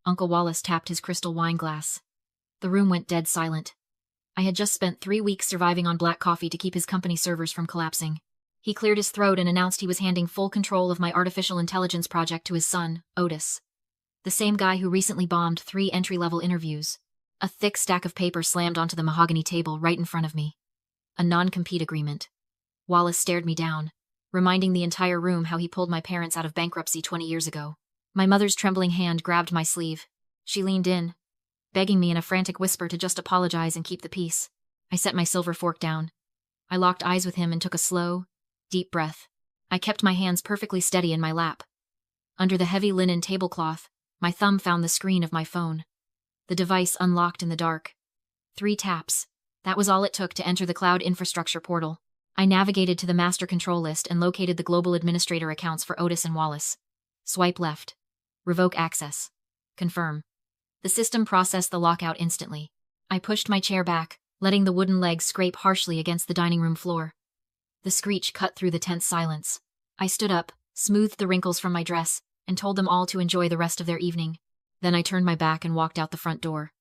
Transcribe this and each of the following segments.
Uncle Wallace tapped his crystal wine glass. The room went dead silent. I had just spent 3 weeks surviving on black coffee to keep his company servers from collapsing. He cleared his throat and announced he was handing full control of my artificial intelligence project to his son, Otis. The same guy who recently bombed 3 entry-level interviews. A thick stack of paper slammed onto the mahogany table right in front of me. A non-compete agreement. Wallace stared me down, reminding the entire room how he pulled my parents out of bankruptcy 20 years ago. My mother's trembling hand grabbed my sleeve. She leaned in, begging me in a frantic whisper to just apologize and keep the peace. I set my silver fork down. I locked eyes with him and took a slow, deep breath. I kept my hands perfectly steady in my lap. Under the heavy linen tablecloth, my thumb found the screen of my phone. The device unlocked in the dark. 3 taps. That was all it took to enter the cloud infrastructure portal. I navigated to the master control list and located the global administrator accounts for Otis and Wallace. Swipe left. Revoke access. Confirm. The system processed the lockout instantly. I pushed my chair back, letting the wooden legs scrape harshly against the dining room floor. The screech cut through the tense silence. I stood up, smoothed the wrinkles from my dress, and told them all to enjoy the rest of their evening. Then I turned my back and walked out the front door.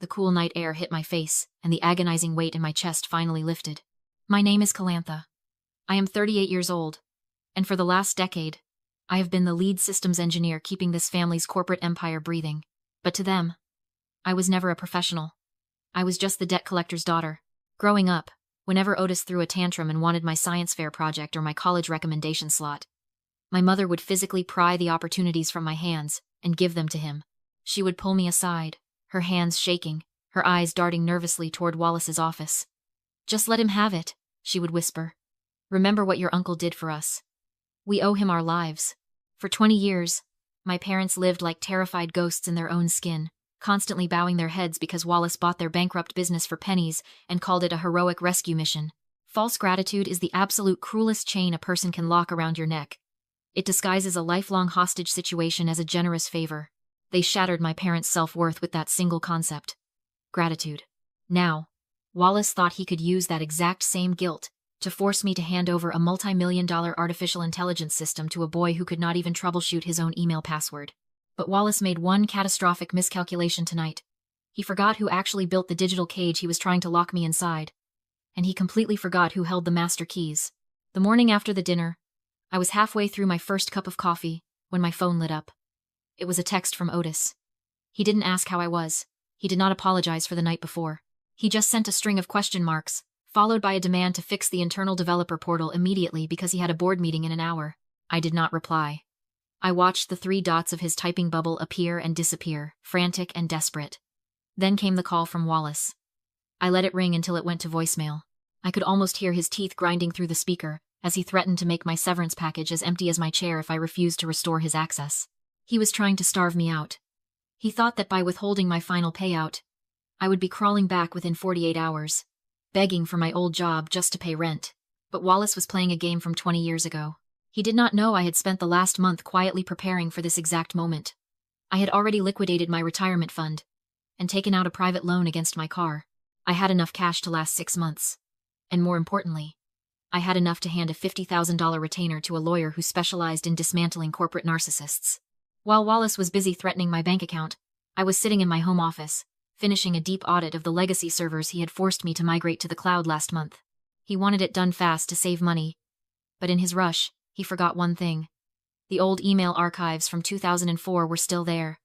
The cool night air hit my face, and the agonizing weight in my chest finally lifted. My name is Calantha. I am 38 years old, and for the last decade, I have been the lead systems engineer keeping this family's corporate empire breathing. But to them, I was never a professional. I was just the debt collector's daughter. Growing up, whenever Otis threw a tantrum and wanted my science fair project or my college recommendation slot, my mother would physically pry the opportunities from my hands and give them to him. She would pull me aside, her hands shaking, her eyes darting nervously toward Wallace's office. "Just let him have it," she would whisper. "Remember what your uncle did for us. We owe him our lives." For 20 years, my parents lived like terrified ghosts in their own skin, constantly bowing their heads because Wallace bought their bankrupt business for pennies and called it a heroic rescue mission. False gratitude is the absolute cruelest chain a person can lock around your neck. It disguises a lifelong hostage situation as a generous favor. They shattered my parents' self-worth with that single concept. Gratitude. Now, Wallace thought he could use that exact same guilt to force me to hand over a multi-million-dollar artificial intelligence system to a boy who could not even troubleshoot his own email password. But Wallace made one catastrophic miscalculation tonight. He forgot who actually built the digital cage he was trying to lock me inside. And he completely forgot who held the master keys. The morning after the dinner, I was halfway through my first cup of coffee when my phone lit up. It was a text from Otis. He didn't ask how I was. He did not apologize for the night before. He just sent a string of question marks, followed by a demand to fix the internal developer portal immediately because he had a board meeting in an hour. I did not reply. I watched the 3 dots of his typing bubble appear and disappear, frantic and desperate. Then came the call from Wallace. I let it ring until it went to voicemail. I could almost hear his teeth grinding through the speaker as he threatened to make my severance package as empty as my chair if I refused to restore his access. He was trying to starve me out. He thought that by withholding my final payout, I would be crawling back within 48 hours, begging for my old job just to pay rent. But Wallace was playing a game from 20 years ago. He did not know I had spent the last month quietly preparing for this exact moment. I had already liquidated my retirement fund and taken out a private loan against my car. I had enough cash to last 6 months. And more importantly, I had enough to hand a $50,000 retainer to a lawyer who specialized in dismantling corporate narcissists. While Wallace was busy threatening my bank account, I was sitting in my home office, finishing a deep audit of the legacy servers he had forced me to migrate to the cloud last month. He wanted it done fast to save money, but in his rush, he forgot one thing. The old email archives from 2004 were still there,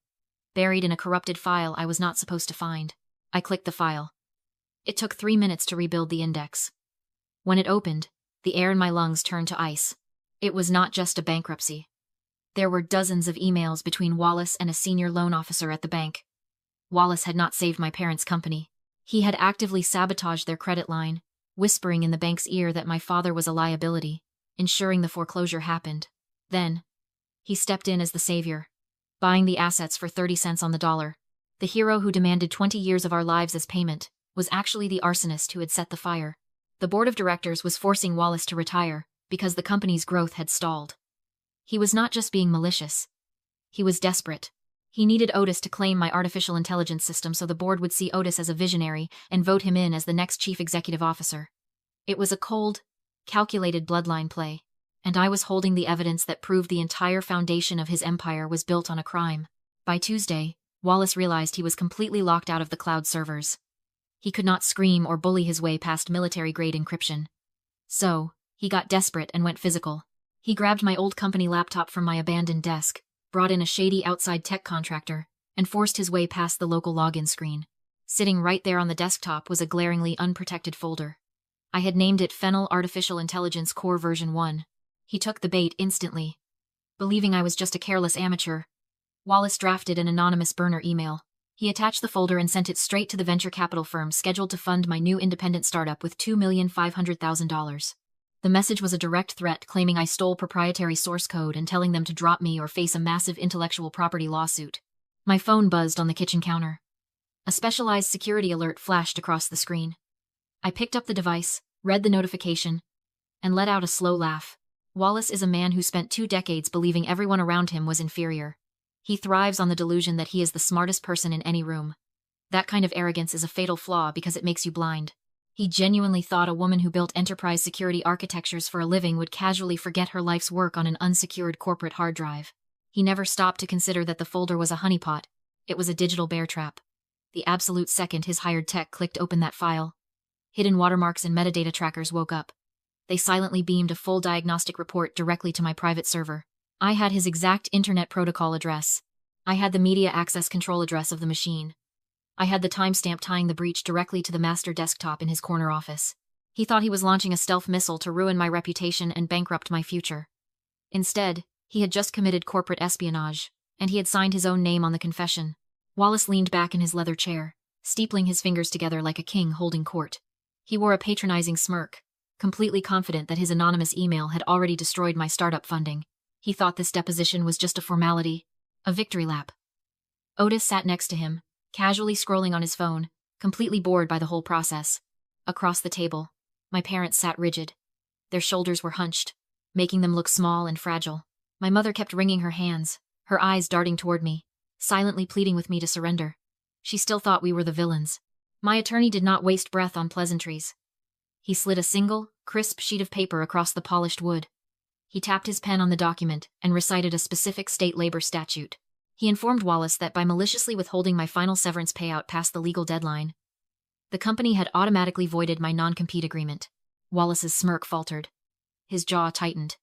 buried in a corrupted file I was not supposed to find. I clicked the file. It took 3 minutes to rebuild the index. When it opened, the air in my lungs turned to ice. It was not just a bankruptcy. There were dozens of emails between Wallace and a senior loan officer at the bank. Wallace had not saved my parents' company. He had actively sabotaged their credit line, whispering in the bank's ear that my father was a liability, ensuring the foreclosure happened. Then, he stepped in as the savior, buying the assets for 30 cents on the dollar. The hero who demanded 20 years of our lives as payment was actually the arsonist who had set the fire. The board of directors was forcing Wallace to retire because the company's growth had stalled. He was not just being malicious. He was desperate. He needed Otis to claim my artificial intelligence system so the board would see Otis as a visionary and vote him in as the next chief executive officer. It was a cold, calculated bloodline play, and I was holding the evidence that proved the entire foundation of his empire was built on a crime. By Tuesday, Wallace realized he was completely locked out of the cloud servers. He could not scream or bully his way past military-grade encryption. So, he got desperate and went physical. He grabbed my old company laptop from my abandoned desk, brought in a shady outside tech contractor, and forced his way past the local login screen. Sitting right there on the desktop was a glaringly unprotected folder. I had named it Fennel Artificial Intelligence Core Version 1. He took the bait instantly. Believing I was just a careless amateur, Wallace drafted an anonymous burner email. He attached the folder and sent it straight to the venture capital firm scheduled to fund my new independent startup with $2,500,000. The message was a direct threat claiming I stole proprietary source code and telling them to drop me or face a massive intellectual property lawsuit. My phone buzzed on the kitchen counter. A specialized security alert flashed across the screen. I picked up the device, read the notification, and let out a slow laugh. Wallace is a man who spent 2 decades believing everyone around him was inferior. He thrives on the delusion that he is the smartest person in any room. That kind of arrogance is a fatal flaw because it makes you blind. He genuinely thought a woman who built enterprise security architectures for a living would casually forget her life's work on an unsecured corporate hard drive. He never stopped to consider that the folder was a honeypot. It was a digital bear trap. The absolute second his hired tech clicked open that file, hidden watermarks and metadata trackers woke up. They silently beamed a full diagnostic report directly to my private server. I had his exact internet protocol address. I had the media access control address of the machine. I had the timestamp tying the breach directly to the master desktop in his corner office. He thought he was launching a stealth missile to ruin my reputation and bankrupt my future. Instead, he had just committed corporate espionage, and he had signed his own name on the confession. Wallace leaned back in his leather chair, steepling his fingers together like a king holding court. He wore a patronizing smirk, completely confident that his anonymous email had already destroyed my startup funding. He thought this deposition was just a formality, a victory lap. Otis sat next to him, casually scrolling on his phone, completely bored by the whole process. Across the table, my parents sat rigid. Their shoulders were hunched, making them look small and fragile. My mother kept wringing her hands, her eyes darting toward me, silently pleading with me to surrender. She still thought we were the villains. My attorney did not waste breath on pleasantries. He slid a single, crisp sheet of paper across the polished wood. He tapped his pen on the document and recited a specific state labor statute. He informed Wallace that by maliciously withholding my final severance payout past the legal deadline, the company had automatically voided my non-compete agreement. Wallace's smirk faltered. His jaw tightened.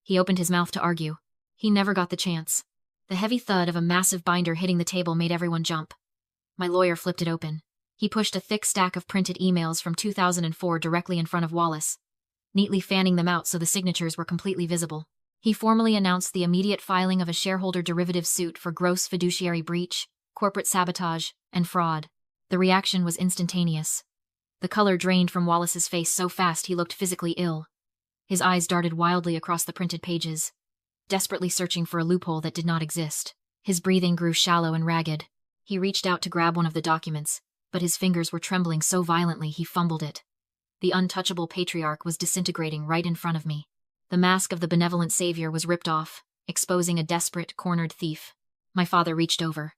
He opened his mouth to argue. He never got the chance. The heavy thud of a massive binder hitting the table made everyone jump. My lawyer flipped it open. He pushed a thick stack of printed emails from 2004 directly in front of Wallace, neatly fanning them out so the signatures were completely visible. He formally announced the immediate filing of a shareholder derivative suit for gross fiduciary breach, corporate sabotage, and fraud. The reaction was instantaneous. The color drained from Wallace's face so fast he looked physically ill. His eyes darted wildly across the printed pages, desperately searching for a loophole that did not exist. His breathing grew shallow and ragged. He reached out to grab one of the documents, but his fingers were trembling so violently he fumbled it. The untouchable patriarch was disintegrating right in front of me. The mask of the benevolent savior was ripped off, exposing a desperate, cornered thief. My father reached over.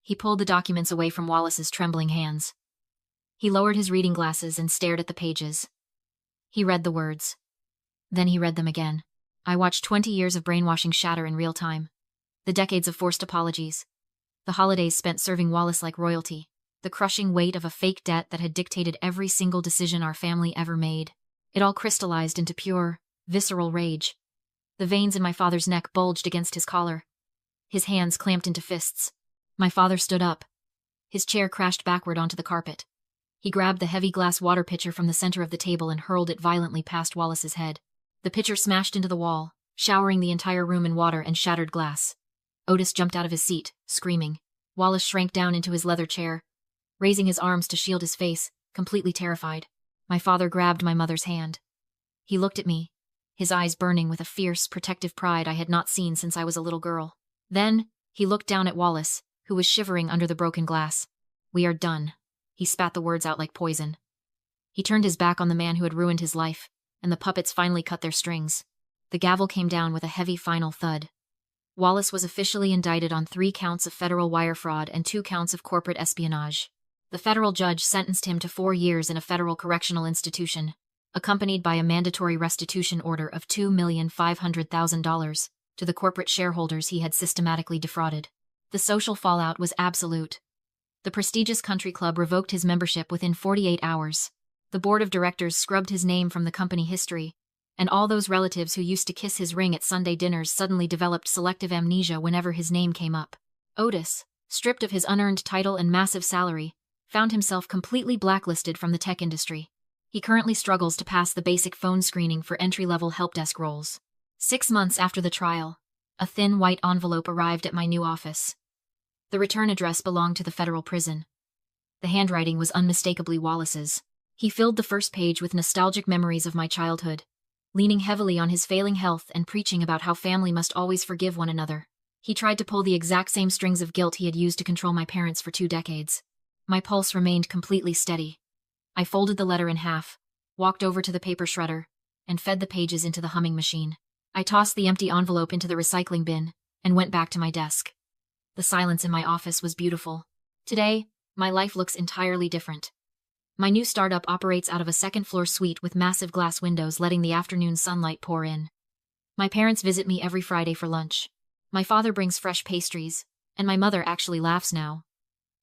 He pulled the documents away from Wallace's trembling hands. He lowered his reading glasses and stared at the pages. He read the words. Then he read them again. I watched 20 years of brainwashing shatter in real time. The decades of forced apologies. The holidays spent serving Wallace like royalty. The crushing weight of a fake debt that had dictated every single decision our family ever made. It all crystallized into pure, visceral rage. The veins in my father's neck bulged against his collar. His hands clamped into fists. My father stood up. His chair crashed backward onto the carpet. He grabbed the heavy glass water pitcher from the center of the table and hurled it violently past Wallace's head. The pitcher smashed into the wall, showering the entire room in water and shattered glass. Otis jumped out of his seat, screaming. Wallace shrank down into his leather chair, raising his arms to shield his face, completely terrified. My father grabbed my mother's hand. He looked at me, his eyes burning with a fierce, protective pride I had not seen since I was a little girl. Then, he looked down at Wallace, who was shivering under the broken glass. We are done. He spat the words out like poison. He turned his back on the man who had ruined his life, and the puppets finally cut their strings. The gavel came down with a heavy final thud. Wallace was officially indicted on 3 counts of federal wire fraud and 2 counts of corporate espionage. The federal judge sentenced him to 4 years in a federal correctional institution, accompanied by a mandatory restitution order of $2,500,000 to the corporate shareholders he had systematically defrauded. The social fallout was absolute. The prestigious country club revoked his membership within 48 hours. The board of directors scrubbed his name from the company history, and all those relatives who used to kiss his ring at Sunday dinners suddenly developed selective amnesia whenever his name came up. Otis, stripped of his unearned title and massive salary, found himself completely blacklisted from the tech industry. He currently struggles to pass the basic phone screening for entry-level help desk roles. 6 months after the trial, a thin white envelope arrived at my new office. The return address belonged to the federal prison. The handwriting was unmistakably Wallace's. He filled the first page with nostalgic memories of my childhood, leaning heavily on his failing health and preaching about how family must always forgive one another. He tried to pull the exact same strings of guilt he had used to control my parents for 2 decades. My pulse remained completely steady. I folded the letter in half, walked over to the paper shredder, and fed the pages into the humming machine. I tossed the empty envelope into the recycling bin and went back to my desk. The silence in my office was beautiful. Today, my life looks entirely different. My new startup operates out of a second-floor suite with massive glass windows letting the afternoon sunlight pour in. My parents visit me every Friday for lunch. My father brings fresh pastries, and my mother actually laughs now.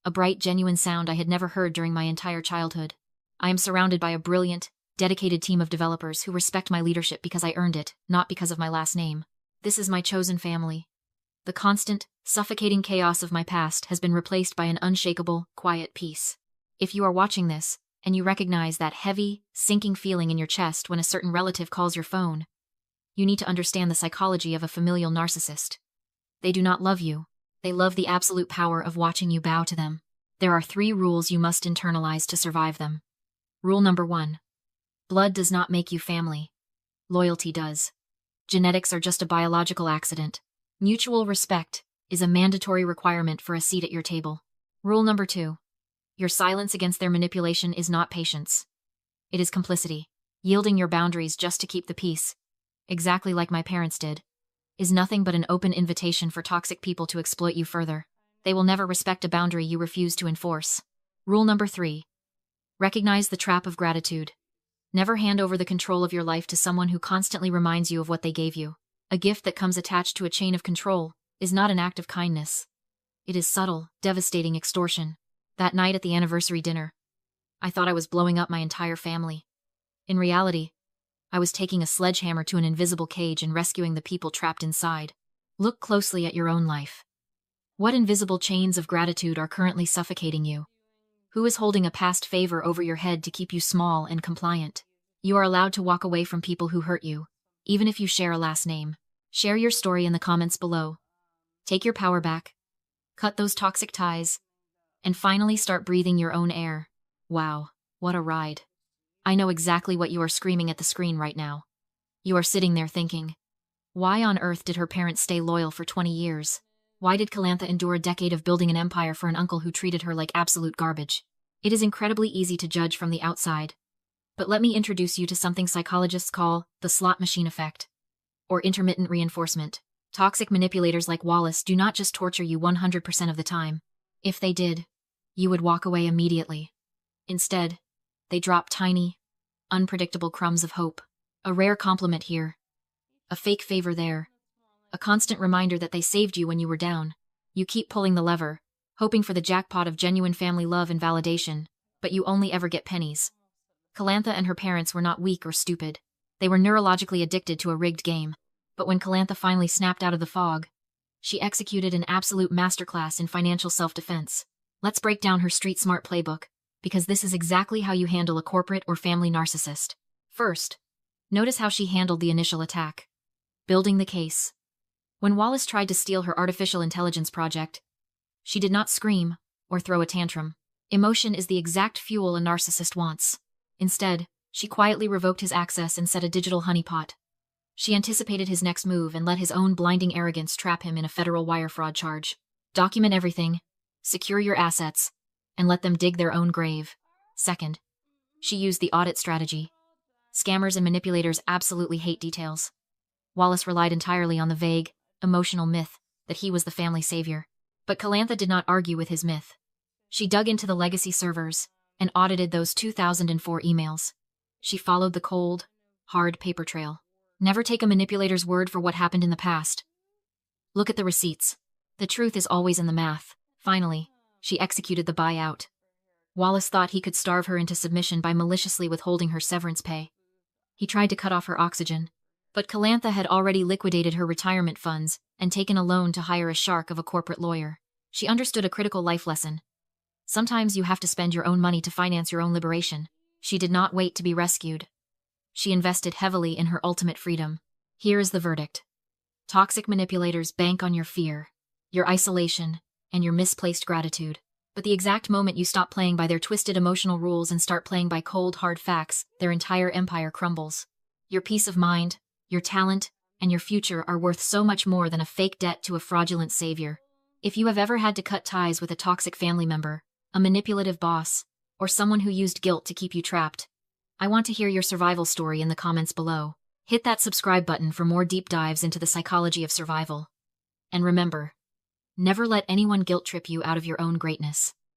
A bright, genuine sound I had never heard during my entire childhood. I am surrounded by a brilliant, dedicated team of developers who respect my leadership because I earned it, not because of my last name. This is my chosen family. The constant, suffocating chaos of my past has been replaced by an unshakable, quiet peace. If you are watching this, and you recognize that heavy, sinking feeling in your chest when a certain relative calls your phone, you need to understand the psychology of a familial narcissist. They do not love you. They love the absolute power of watching you bow to them. There are 3 rules you must internalize to survive them. Rule number 1. Blood does not make you family. Loyalty does. Genetics are just a biological accident. Mutual respect is a mandatory requirement for a seat at your table. Rule number 2. Your silence against their manipulation is not patience. It is complicity. Yielding your boundaries just to keep the peace, exactly like my parents did, is nothing but an open invitation for toxic people to exploit you further. They will never respect a boundary you refuse to enforce. Rule number 3. Recognize the trap of gratitude. Never hand over the control of your life to someone who constantly reminds you of what they gave you. A gift that comes attached to a chain of control is not an act of kindness. It is subtle, devastating extortion. That night at the anniversary dinner, I thought I was blowing up my entire family. In reality, I was taking a sledgehammer to an invisible cage and rescuing the people trapped inside. Look closely at your own life. What invisible chains of gratitude are currently suffocating you? Who is holding a past favor over your head to keep you small and compliant? You are allowed to walk away from people who hurt you, even if you share a last name. Share your story in the comments below. Take your power back. Cut those toxic ties. And finally start breathing your own air. Wow, what a ride. I know exactly what you are screaming at the screen right now. You are sitting there thinking, why on earth did her parents stay loyal for 20 years? Why did Calantha endure a decade of building an empire for an uncle who treated her like absolute garbage? It is incredibly easy to judge from the outside. But let me introduce you to something psychologists call the slot machine effect, or intermittent reinforcement. Toxic manipulators like Wallace do not just torture you 100% of the time. If they did, you would walk away immediately. Instead, they drop tiny, unpredictable crumbs of hope. A rare compliment here. A fake favor there. A constant reminder that they saved you when you were down. You keep pulling the lever, hoping for the jackpot of genuine family love and validation, but you only ever get pennies. Calantha and her parents were not weak or stupid. They were neurologically addicted to a rigged game. But when Calantha finally snapped out of the fog, she executed an absolute masterclass in financial self-defense. Let's break down her street-smart playbook, because this is exactly how you handle a corporate or family narcissist. First, notice how she handled the initial attack. Building the case. When Wallace tried to steal her artificial intelligence project, she did not scream or throw a tantrum. Emotion is the exact fuel a narcissist wants. Instead, she quietly revoked his access and set a digital honeypot. She anticipated his next move and let his own blinding arrogance trap him in a federal wire fraud charge. Document everything, secure your assets, and let them dig their own grave. Second, she used the audit strategy. Scammers and manipulators absolutely hate details. Wallace relied entirely on the vague, emotional myth that he was the family savior. But Calantha did not argue with his myth. She dug into the legacy servers and audited those 2004 emails. She followed the cold, hard paper trail. Never take a manipulator's word for what happened in the past. Look at the receipts. The truth is always in the math. Finally, she executed the buyout. Wallace thought he could starve her into submission by maliciously withholding her severance pay. He tried to cut off her oxygen, but Calantha had already liquidated her retirement funds and taken a loan to hire a shark of a corporate lawyer. She understood a critical life lesson. Sometimes you have to spend your own money to finance your own liberation. She did not wait to be rescued. She invested heavily in her ultimate freedom. Here is the verdict. Toxic manipulators bank on your fear, your isolation, and your misplaced gratitude. But the exact moment you stop playing by their twisted emotional rules and start playing by cold, hard facts, their entire empire crumbles. Your peace of mind, your talent, and your future are worth so much more than a fake debt to a fraudulent savior. If you have ever had to cut ties with a toxic family member, a manipulative boss, or someone who used guilt to keep you trapped, I want to hear your survival story in the comments below. Hit that subscribe button for more deep dives into the psychology of survival. And remember, never let anyone guilt trip you out of your own greatness.